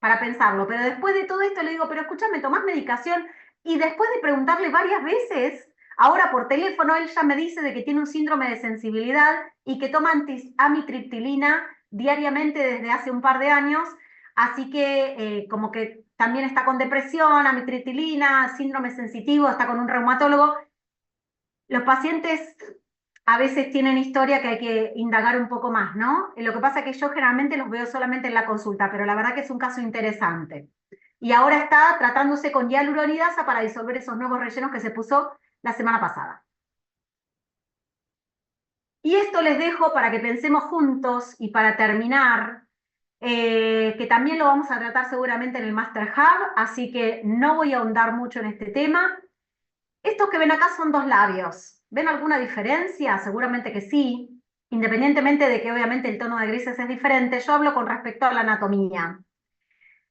para pensarlo. Pero después de todo esto le digo, pero escúchame, ¿tomás medicación? Y después de preguntarle varias veces, ahora por teléfono, él ya me dice de que tiene un síndrome de sensibilidad y que toma amitriptilina diariamente desde hace un par de años. Así que como que también está con depresión, amitriptilina, síndrome sensitivo, está con un reumatólogo. Los pacientes a veces tienen historia que hay que indagar un poco más, ¿no? Lo que pasa es que yo generalmente los veo solamente en la consulta, pero la verdad que es un caso interesante. Y ahora está tratándose con hialuronidasa para disolver esos nuevos rellenos que se puso la semana pasada. Y esto les dejo para que pensemos juntos y para terminar, que también lo vamos a tratar seguramente en el Master Hub, así que no voy a ahondar mucho en este tema. Estos que ven acá son dos labios. ¿Ven alguna diferencia? Seguramente que sí. Independientemente de que obviamente el tono de grises es diferente, yo hablo con respecto a la anatomía.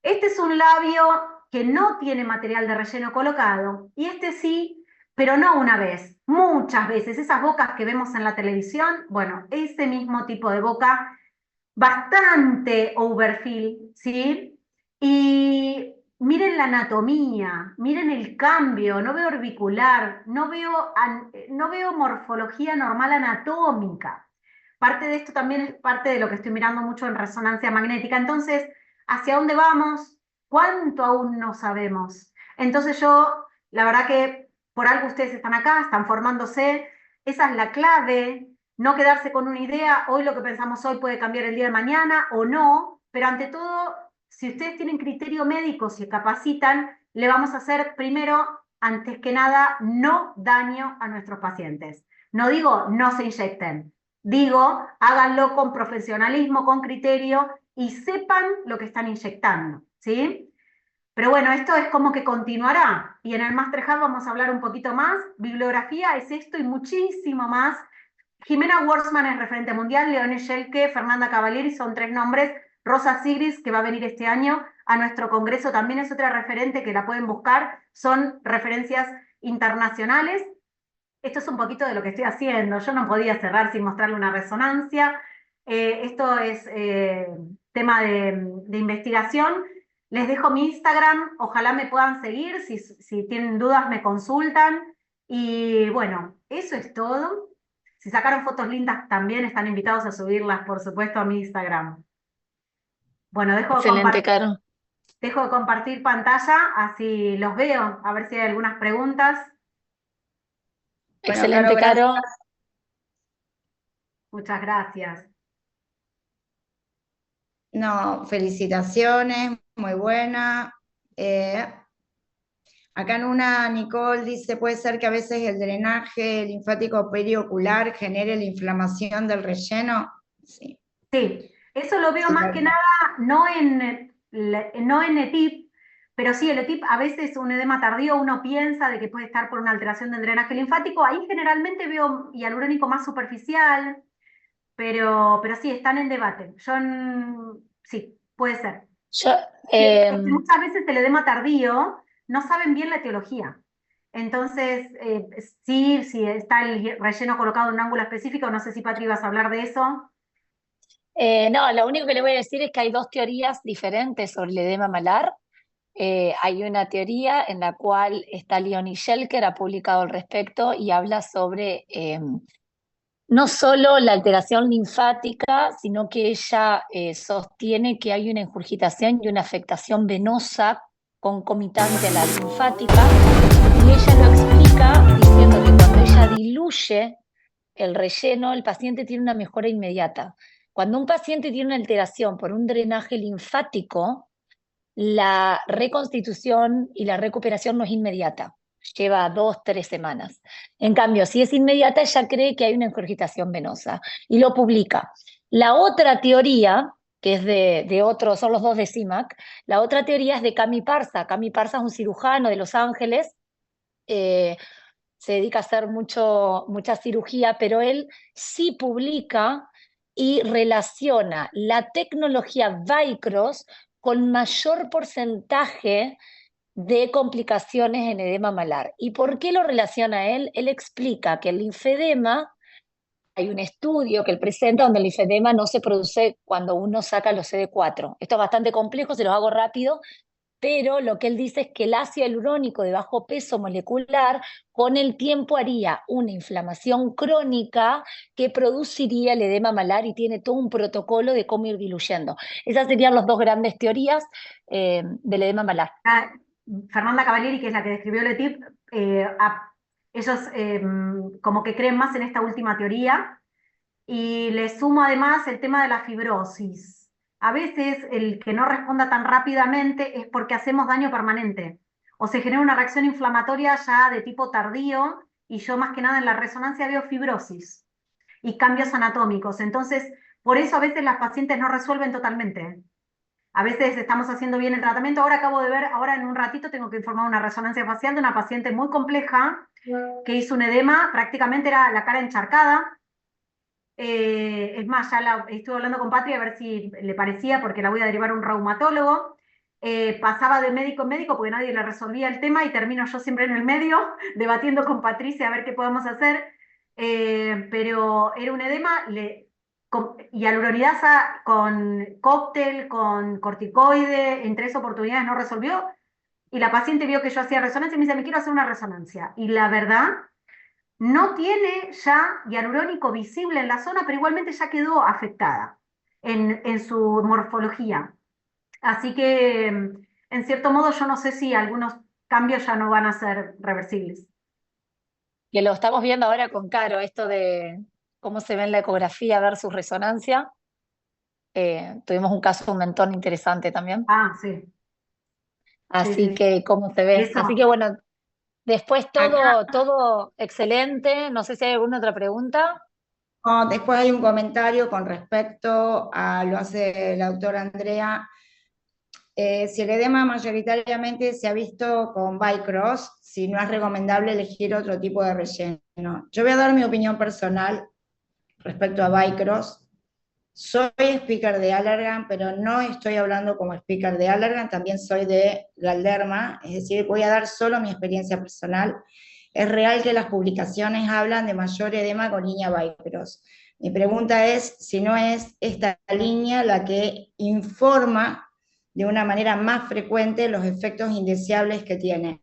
Este es un labio que no tiene material de relleno colocado y este sí, pero no una vez, muchas veces. Esas bocas que vemos en la televisión, bueno, ese mismo tipo de boca, bastante overfill, ¿sí? Y miren la anatomía, miren el cambio, no veo orbicular, no veo morfología normal anatómica. Parte de esto también es parte de lo que estoy mirando mucho en resonancia magnética. Entonces, ¿hacia dónde vamos? ¿Cuánto aún no sabemos? Entonces yo, la verdad que por algo ustedes están acá, están formándose, esa es la clave, no quedarse con una idea, hoy lo que pensamos hoy puede cambiar el día de mañana o no, pero ante todo, si ustedes tienen criterio médico, si capacitan, le vamos a hacer primero, antes que nada, no daño a nuestros pacientes. No digo no se inyecten, digo háganlo con profesionalismo, con criterio y sepan lo que están inyectando, ¿sí? Pero bueno, esto es como que continuará. Y en el Master Hub vamos a hablar un poquito más. Bibliografía es esto y muchísimo más. Jimena Wordsman es referente mundial, Leone Schelke, Fernanda Cavalieri son tres nombres. Rosa Sigris, que va a venir este año a nuestro congreso, también es otra referente que la pueden buscar. Son referencias internacionales. Esto es un poquito de lo que estoy haciendo. Yo no podía cerrar sin mostrarle una resonancia. Esto es tema de investigación. Les dejo mi Instagram, ojalá me puedan seguir, si tienen dudas me consultan. Y bueno, eso es todo. Si sacaron fotos lindas también están invitados a subirlas, por supuesto, a mi Instagram. Bueno, Excelente, Caro. dejo de compartir pantalla, así los veo, a ver si hay algunas preguntas. Bueno, excelente, Caro. Muchas gracias. No, felicitaciones, muy buena. Acá en una, Nicole dice, puede ser que a veces el drenaje linfático periocular genere la inflamación del relleno. Sí. Sí, eso lo veo Sí, más que nada no en ETIP, pero sí el ETIP a veces un edema tardío uno piensa de que puede estar por una alteración del drenaje linfático. Ahí generalmente veo hialurónico más superficial, pero sí, están en debate. Sí, puede ser. Yo, Muchas veces el edema tardío no saben bien la etiología. Entonces, sí, está el relleno colocado en un ángulo específico, no sé si Patri vas a hablar de eso. no, lo único que le voy a decir es que hay dos teorías diferentes sobre el edema malar. Hay una teoría en la cual está Leonie Schelker, ha publicado al respecto y habla sobre no solo la alteración linfática, sino que ella sostiene que hay una ingurgitación y una afectación venosa concomitante a la linfática, y ella lo explica diciendo que cuando ella diluye el relleno, el paciente tiene una mejora inmediata. Cuando un paciente tiene una alteración por un drenaje linfático, la reconstitución y la recuperación no es inmediata. lleva 2, 3 semanas. En cambio, si es inmediata, ella cree que hay una ingurgitación venosa y lo publica. La otra teoría, que es de otros, son los dos de CIMAC, la otra teoría es de Cami Parsa. Cami Parsa es un cirujano de Los Ángeles, se dedica a hacer mucha cirugía, pero él sí publica y relaciona la tecnología Vicross con mayor porcentaje de complicaciones en edema malar. ¿Y por qué lo relaciona él? Él explica que el linfedema, hay un estudio que él presenta donde el linfedema no se produce cuando uno saca los CD4. Esto es bastante complejo, se los hago rápido, pero lo que él dice es que el ácido hialurónico de bajo peso molecular con el tiempo haría una inflamación crónica que produciría el edema malar y tiene todo un protocolo de cómo ir diluyendo. Esas serían las dos grandes teorías del edema malar. Fernanda Cavalieri, que es la que describió el ETIP, ellos como que creen más en esta última teoría y le sumo además el tema de la fibrosis. A veces el que no responda tan rápidamente es porque hacemos daño permanente o se genera una reacción inflamatoria ya de tipo tardío y yo más que nada en la resonancia veo fibrosis y cambios anatómicos. Entonces, por eso a veces las pacientes no resuelven totalmente. A veces estamos haciendo bien el tratamiento. Ahora acabo de ver, ahora en un ratito tengo que informar una resonancia facial de una paciente muy compleja que hizo un edema, prácticamente era la cara encharcada. Es más, ya estuve hablando con Patri a ver si le parecía, porque la voy a derivar a un reumatólogo. Pasaba de médico en médico porque nadie le resolvía el tema y termino yo siempre en el medio debatiendo con Patricia a ver qué podemos hacer. Pero era un edema, hialuronidasa con cóctel, con corticoide, en 3 oportunidades no resolvió. Y la paciente vio que yo hacía resonancia y me dice, me quiero hacer una resonancia. Y la verdad, no tiene ya hialurónico visible en la zona, pero igualmente ya quedó afectada en su morfología. Así que, en cierto modo, yo no sé si algunos cambios ya no van a ser reversibles. Que lo estamos viendo ahora con Caro, esto de cómo se ve en la ecografía versus resonancia. Tuvimos un caso, un mentón interesante también. Ah, sí. Así Sí. que, ¿cómo se ve? Eso. Así que bueno, después Acá, todo excelente. No sé si hay alguna otra pregunta. después hay un comentario con respecto a, lo hace la doctora Andrea, si el edema mayoritariamente se ha visto con Vycross, si no es recomendable elegir otro tipo de relleno. Yo voy a dar mi opinión personal respecto a Vycross. Soy speaker de Allergan, pero no estoy hablando como speaker de Allergan, también soy de Galderma, es decir, voy a dar solo mi experiencia personal. Es real que las publicaciones hablan de mayor edema con línea Vycross. Mi pregunta es si no es esta línea la que informa de una manera más frecuente los efectos indeseables que tiene,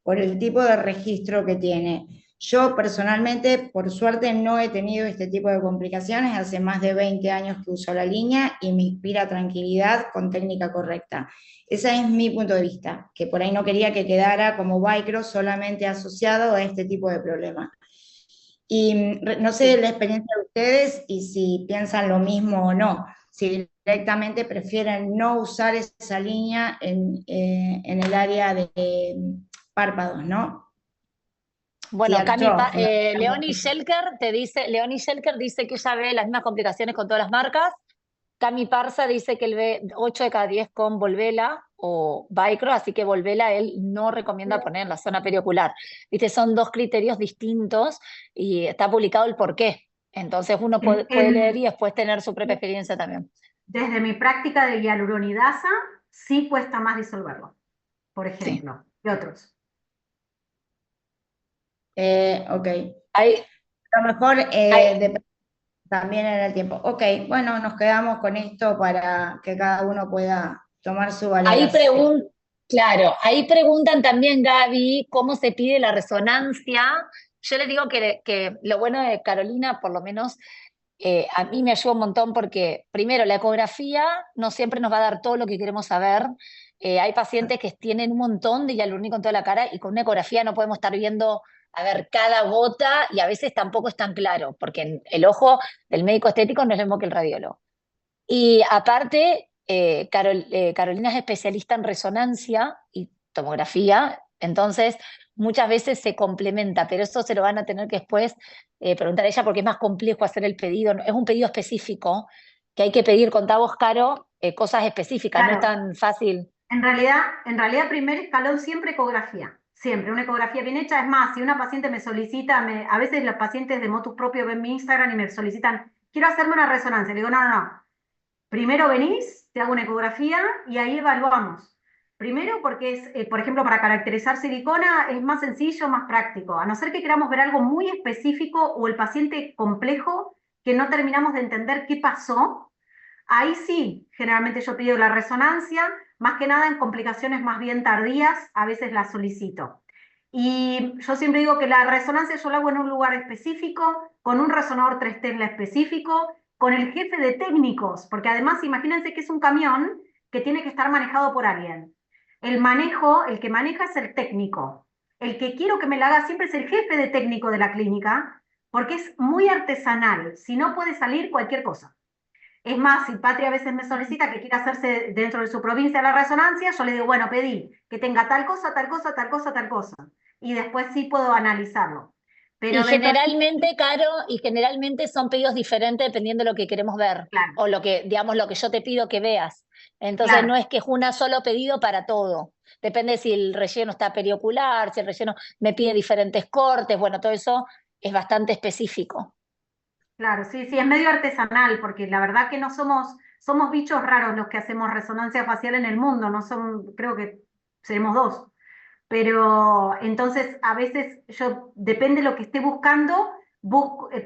por el tipo de registro que tiene. Yo personalmente, por suerte, no he tenido este tipo de complicaciones, hace más de 20 años que uso la línea y me inspira tranquilidad con técnica correcta. Ese es mi punto de vista, que por ahí no quería que quedara como Vycross solamente asociado a este tipo de problemas. Y no sé la experiencia de ustedes y si piensan lo mismo o no, si directamente prefieren no usar esa línea en el área de párpados, ¿no? Bueno, Leonie Fundamentalmente. Schelker dice que ella ve las mismas complicaciones con todas las marcas. Cami Parsa dice que él ve 8 de cada 10 con Volvela o Vicross, así que Volvela él no recomienda poner en la zona periocular. Viste, son dos criterios distintos y está publicado el porqué. Entonces uno puede leer y después tener su propia experiencia también. Desde mi práctica de hialuronidasa, sí cuesta más disolverlo, por Sí. ejemplo, y otros. Ok. Ahí, A lo mejor ahí- depende también en el tiempo. Ok, bueno, nos quedamos con esto para que cada uno pueda tomar su Ahí valoración. claro, ahí preguntan también, Gaby, cómo se pide la resonancia. Yo les digo que lo bueno de Carolina, por lo menos, a mí me ayuda un montón porque, primero, la ecografía no siempre nos va a dar todo lo que queremos saber. Hay pacientes que tienen un montón de hialurónico en toda la cara y con una ecografía no podemos estar viendo, a ver, cada gota y a veces tampoco es tan claro, porque el ojo del médico estético no es lo mismo que el radiólogo. Y aparte, Carolina es especialista en resonancia y tomografía, Entonces, muchas veces se complementa, pero eso se lo van a tener que después preguntar a ella porque es más complejo hacer el pedido. Es un pedido específico que hay que pedir, contá vos, Caro, cosas específicas, no es Claro, tan fácil. en realidad, primer escalón siempre ecografía. Siempre, una ecografía bien hecha. Es más, si una paciente me solicita, a veces los pacientes de motus propio ven mi Instagram y me solicitan, quiero hacerme una resonancia. Le digo, no, no, no. Primero venís, te hago una ecografía y ahí evaluamos. Primero porque es, por ejemplo, para caracterizar silicona es más sencillo, más práctico. A no ser que queramos ver algo muy específico o el paciente complejo que no terminamos de entender qué pasó, ahí sí, generalmente yo pido la resonancia, más que nada en complicaciones más bien tardías, a veces la solicito. Y yo siempre digo que la resonancia yo la hago en un lugar específico, con un resonador 3 Tesla específico, con el jefe de técnicos, porque además imagínense que es un camión que tiene que estar manejado por alguien. El que maneja es el técnico. El que quiero que me la haga siempre es el jefe de técnico de la clínica, porque es muy artesanal, si no puede salir cualquier cosa. Es más, si Patria a veces me solicita que quiera hacerse dentro de su provincia la resonancia, yo le digo, bueno, pedí que tenga tal cosa, tal cosa, tal cosa, tal cosa. Y después sí puedo analizarlo. Y Pero eventualmente, generalmente, Caro, y generalmente son pedidos diferentes dependiendo de lo que queremos ver, claro, o lo que, digamos, lo que yo te pido que veas. Entonces no claro. es que es un solo pedido para todo. Depende si el relleno está periocular, si el relleno me pide diferentes cortes, bueno, todo eso es bastante específico. Claro, sí, sí, es medio artesanal, porque la verdad que no somos bichos raros los que hacemos resonancia facial en el mundo, no son, creo que seremos dos. Pero entonces a veces yo, depende de lo que esté buscando,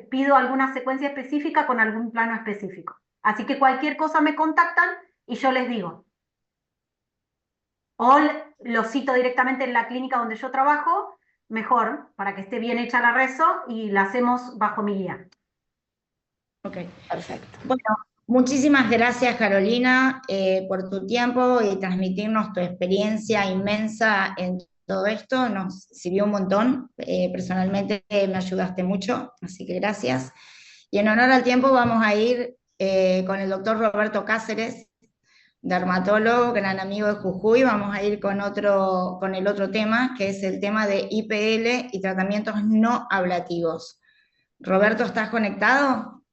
pido alguna secuencia específica con algún plano específico. Así que cualquier cosa me contactan y yo les digo. O lo cito directamente en la clínica donde yo trabajo, mejor, para que esté bien hecha la reso y la hacemos bajo mi guía. Ok. Perfecto. Bueno, muchísimas gracias, Carolina, por tu tiempo y transmitirnos tu experiencia inmensa en todo esto. Nos sirvió un montón. Personalmente me ayudaste mucho, así que gracias. Y en honor al tiempo vamos a ir con el doctor Roberto Cáceres, dermatólogo, gran amigo de Jujuy. Vamos a ir con el otro tema, que es el tema de IPL y tratamientos no ablativos. Roberto, ¿estás conectado?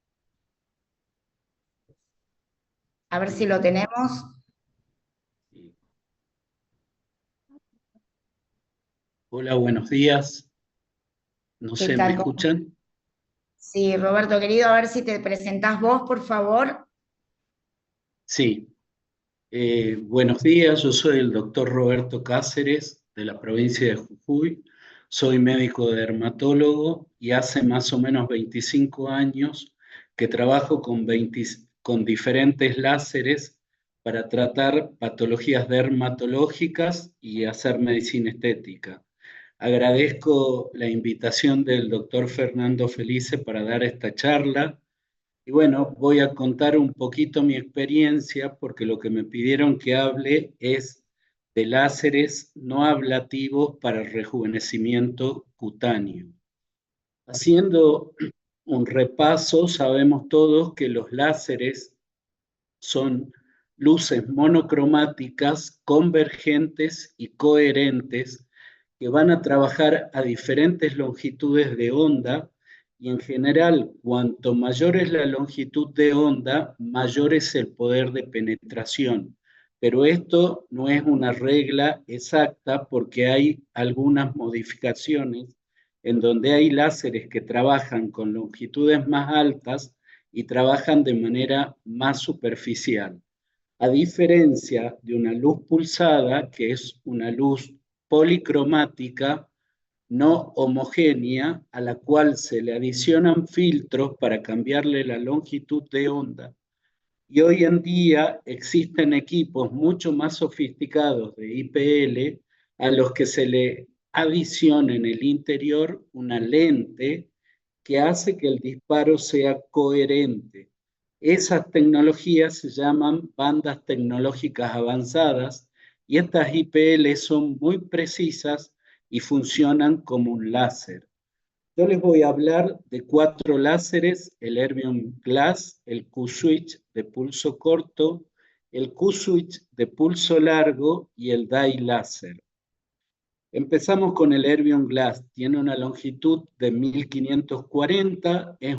A ver si lo tenemos. Hola, buenos días. No ¿Qué sé, ¿me tal? escuchan? Sí, Roberto, querido, a ver si te presentás vos, por favor. Sí. Buenos días, yo soy el doctor Roberto Cáceres de la provincia de Jujuy. Soy médico dermatólogo y hace más o menos 25 años que trabajo con diferentes láseres para tratar patologías dermatológicas y hacer medicina estética. Agradezco la invitación del doctor Fernando Felice para dar esta charla. Y bueno, voy a contar un poquito mi experiencia porque lo que me pidieron que hable es de láseres no ablativos para el rejuvenecimiento cutáneo. Haciendo un repaso, sabemos todos que los láseres son luces monocromáticas, convergentes y coherentes que van a trabajar a diferentes longitudes de onda y en general, cuanto mayor es la longitud de onda, mayor es el poder de penetración. Pero esto no es una regla exacta porque hay algunas modificaciones en donde hay láseres que trabajan con longitudes más altas y trabajan de manera más superficial. A diferencia de una luz pulsada, que es una luz policromática, no homogénea, a la cual se le adicionan filtros para cambiarle la longitud de onda. Y hoy en día existen equipos mucho más sofisticados de IPL a los que se le adiciona en el interior una lente que hace que el disparo sea coherente. Esas tecnologías se llaman bandas tecnológicas avanzadas y estas IPL son muy precisas y funcionan como un láser. Yo les voy a hablar de 4 láseres: el Erbium Glass, el Q-Switch de pulso corto, el Q-Switch de pulso largo y el Dye Láser. Empezamos con el Erbium Glass. Tiene una longitud de 1540, es